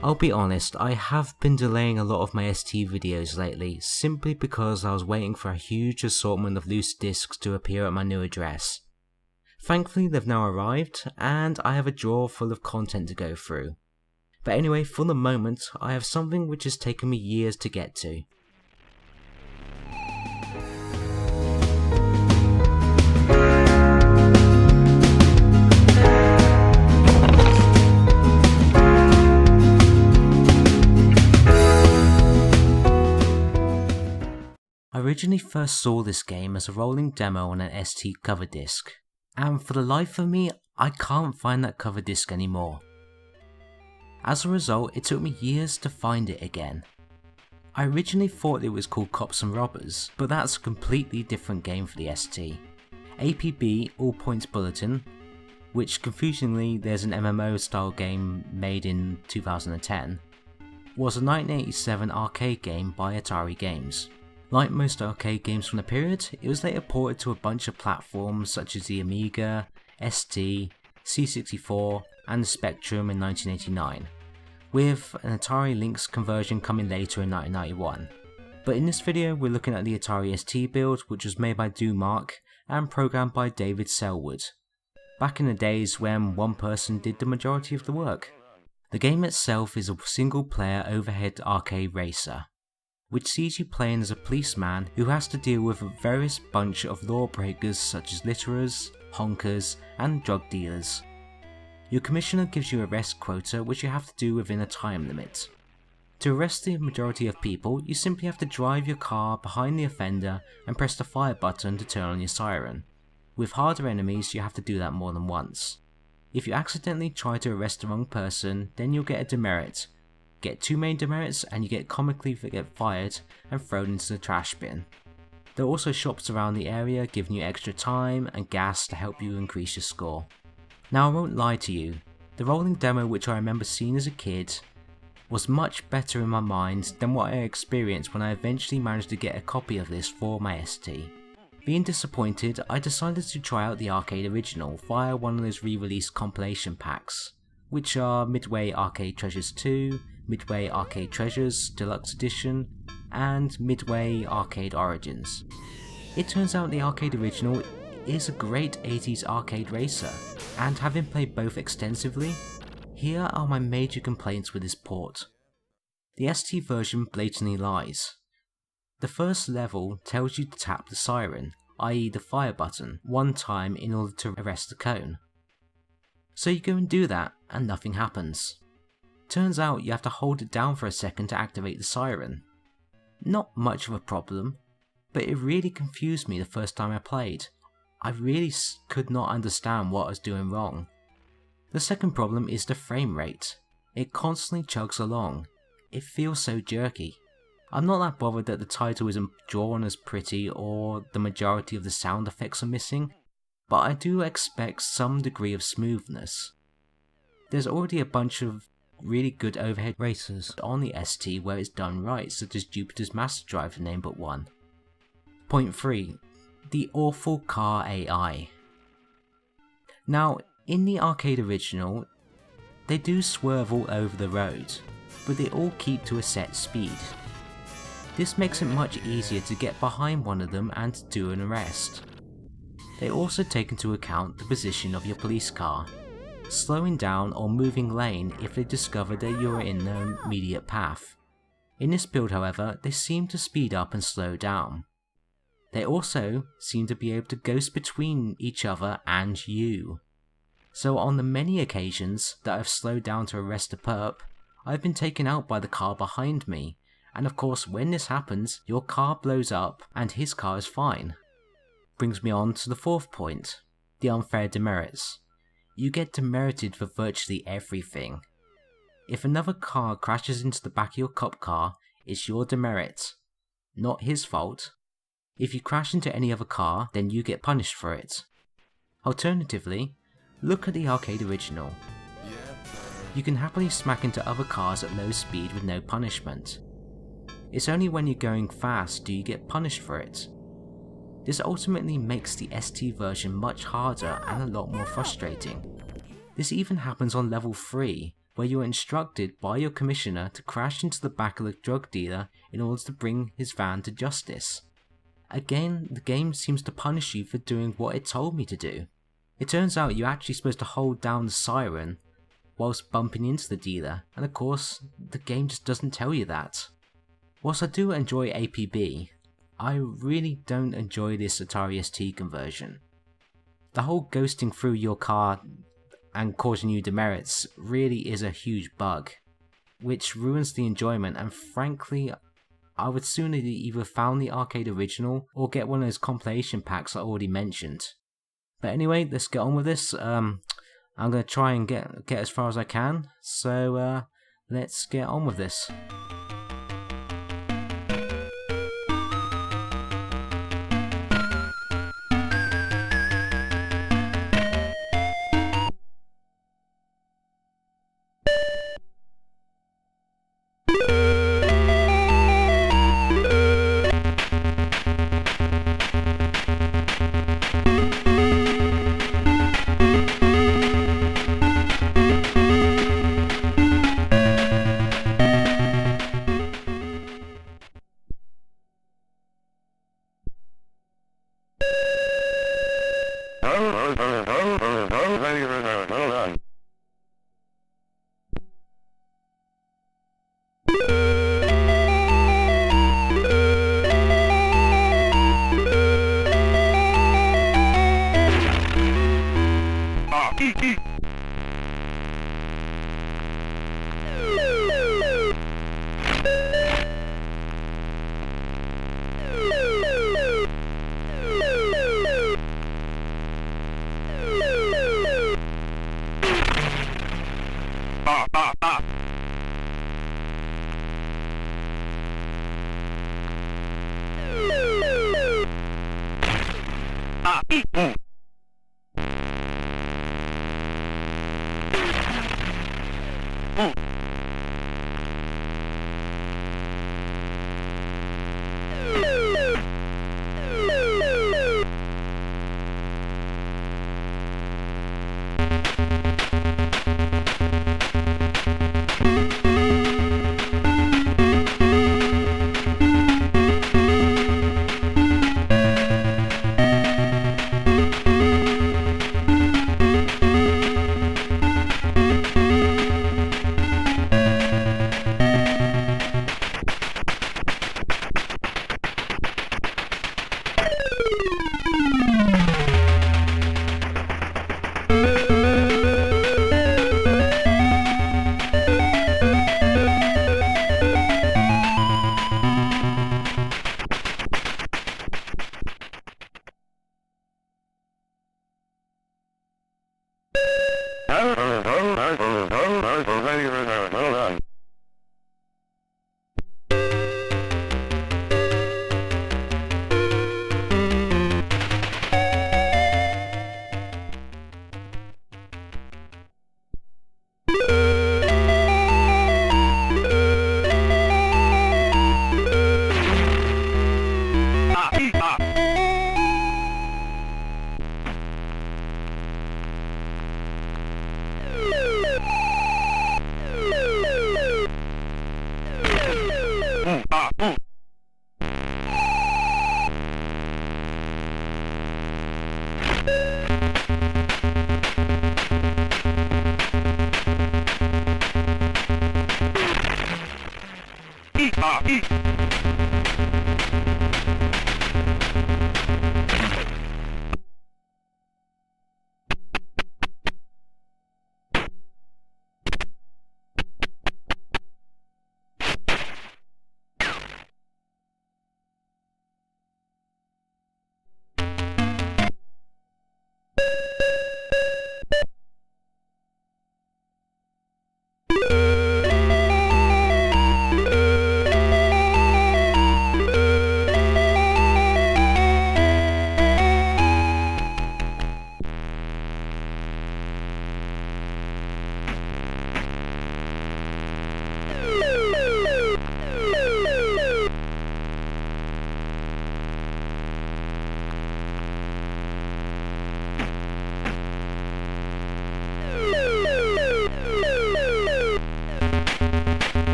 I'll be honest, I have been delaying a lot of my ST videos lately, simply because I was waiting for a huge assortment of loose discs to appear at my new address. Thankfully they've now arrived, and I have a drawer full of content to go through. But anyway, for the moment, I have something which has taken me years to get to. I originally first saw this game as a rolling demo on an ST cover disc, and for the life of me, I can't find that cover disc anymore. As a result, it took me years to find it again. I originally thought it was called Cops and Robbers, but that's a completely different game for the ST. APB, or Points Bulletin, which confusingly there's an MMO style game made in 2010, was a 1987 arcade game by Atari Games. Like most arcade games from the period, it was later ported to a bunch of platforms such as the Amiga, ST, C64 and the Spectrum in 1989, with an Atari Lynx conversion coming later in 1991. But in this video we're looking at the Atari ST build, which was made by Domark and programmed by David Selwood, back in the days when one person did the majority of the work. The game itself is a single player overhead arcade racer, which sees you playing as a policeman who has to deal with a various bunch of lawbreakers such as litterers, honkers and drug dealers. Your commissioner gives you a arrest quota which you have to do within a time limit. To arrest the majority of people, you simply have to drive your car behind the offender and press the fire button to turn on your siren. With harder enemies you have to do that more than once. If you accidentally try to arrest the wrong person, then you'll get a demerit. Get 2 main demerits and you get comically get fired and thrown into the trash bin. There are also shops around the area giving you extra time and gas to help you increase your score. Now I won't lie to you, the rolling demo which I remember seeing as a kid was much better in my mind than what I experienced when I eventually managed to get a copy of this for my ST. Being disappointed, I decided to try out the arcade original via one of those re-release compilation packs, which are Midway Arcade Treasures 2, Midway Arcade Treasures Deluxe Edition, and Midway Arcade Origins. It turns out the arcade original is a great 80s arcade racer, and having played both extensively, here are my major complaints with this port. The ST version blatantly lies. The first level tells you to tap the siren, i.e. the fire button, one time in order to arrest the cone. So you go and do that, and nothing happens. Turns out you have to hold it down for a second to activate the siren. Not much of a problem, but it really confused me the first time I played. I really could not understand what I was doing wrong. The second problem is the frame rate. It constantly chugs along. It feels so jerky. I'm not that bothered that the title isn't drawn as pretty or the majority of the sound effects are missing, but I do expect some degree of smoothness. There's already a bunch of really good overhead racers on the ST where it's done right, such as Jupiter's Master Drive to name but one. Point 3. The awful car AI. Now, in the arcade original, they do swerve all over the road, but they all keep to a set speed. This makes it much easier to get behind one of them and to do an arrest. They also take into account the position of your police car, slowing down or moving lane if they discover that you are in their immediate path. In this build however, they seem to speed up and slow down. They also seem to be able to ghost between each other and you. So on the many occasions that I've slowed down to arrest a perp, I've been taken out by the car behind me, and of course when this happens, your car blows up and his car is fine. Brings me on to the fourth point, the unfair demerits. You get demerited for virtually everything. If another car crashes into the back of your cop car, it's your demerit, not his fault. If you crash into any other car, then you get punished for it. Alternatively, look at the arcade original. You can happily smack into other cars at low speed with no punishment. It's only when you're going fast do you get punished for it. This ultimately makes the ST version much harder and a lot more frustrating. This even happens on level 3, where you are instructed by your commissioner to crash into the back of the drug dealer in order to bring his van to justice. Again, the game seems to punish you for doing what it told me to do. It turns out you're actually supposed to hold down the siren whilst bumping into the dealer, and of course, the game just doesn't tell you that. Whilst I do enjoy APB, I really don't enjoy this Atari ST conversion. The whole ghosting through your car and causing you demerits really is a huge bug, which ruins the enjoyment, and frankly, I would sooner either found the arcade original or get one of those compilation packs I already mentioned. But anyway, let's get on with this. I'm going to try and get as far as I can, so let's get on with this.